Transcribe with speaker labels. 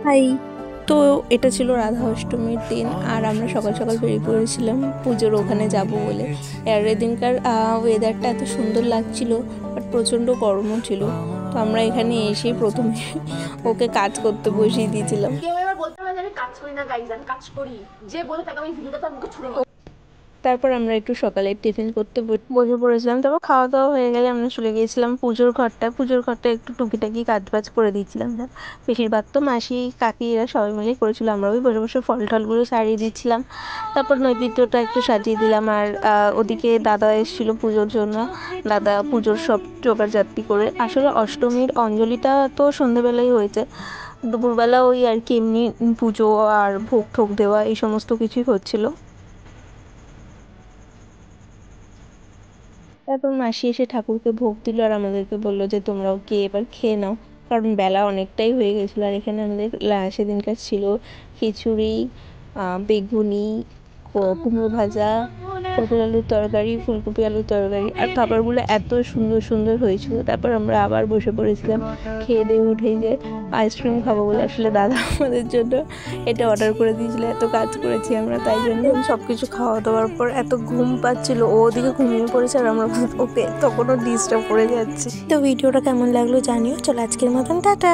Speaker 1: High. তো এটা ছিল রাধা অষ্টমীর দিন, আর আমরা সকাল সকাল বেরিয়ে পড়েছিলাম পুজোর ওখানে যাব বলে। আর এদিনকার ওয়েদারটা এত সুন্দর লাগছিল, বাট প্রচণ্ড গরমও ছিল। তো আমরা এখানে এসেই প্রথমে ওকে কাজ করতে বসিয়ে দিয়েছিলাম। তারপর আমরা একটু সকালে টিফিন করতে বসে পড়েছিলাম। তারপর খাওয়া দাওয়া হয়ে গেলে আমরা চলে গিয়েছিলাম পুজোর ঘরটা একটু টুকিটাকি কাজবাজ করে দিয়েছিলাম। বেশিরভাগ তো মাসি কাকি এরা সবাই মিলে করেছিল, আমরা ওই বসে বসে ফল টলগুলো সারিয়ে দিচ্ছিলাম। তারপর নৈবেদ্যটা একটু সাজিয়ে দিলাম। আর ওদিকে দাদা এসেছিল পুজোর জন্য, দাদা পুজোর সব জোগাড়জাতি করে। আসলে অষ্টমীর অঞ্জলিটা তো সন্ধেবেলাই হয়েছে, দুপুরবেলা ওই আর কি এমনি পুজো আর ভোগ ঠোক দেওয়া এই সমস্ত কিছুই হচ্ছিল। তারপর মাসি এসে ঠাকুরকে ভোগ দিল আর আমাদেরকে বললো যে তোমরাও কে এবার খেয়ে নাও, কারণ বেলা অনেকটাই হয়ে গেছিলো। আর এখানে আমাদের সেদিনকার ছিল খিচুড়ি, বেগুনি, কুমড়ো ভাজা, পটল আলুর তরকারি, ফুলকপি আলুর তরকারি, আর খাবারগুলো এত সুন্দর সুন্দর হয়েছিল। তারপর আমরা আবার বসে পড়েছিলাম খেয়ে দিয়ে উঠেই যে আইসক্রিম খাবো বলে। আসলে দাদা আমাদের জন্য এটা অর্ডার করে দিয়েছিল, এত কাজ করেছি আমরা তাই জন্য। সব কিছু খাওয়া দাওয়ার পর এত ঘুম পাচ্ছিল, ও ওদিকে ঘুমিয়ে পড়েছে আর আমরা ওকে তখনও ডিস্টার্ব করে যাচ্ছি। তো ভিডিওটা কেমন লাগলো জানিও। চলো আজকের মতন টাটা।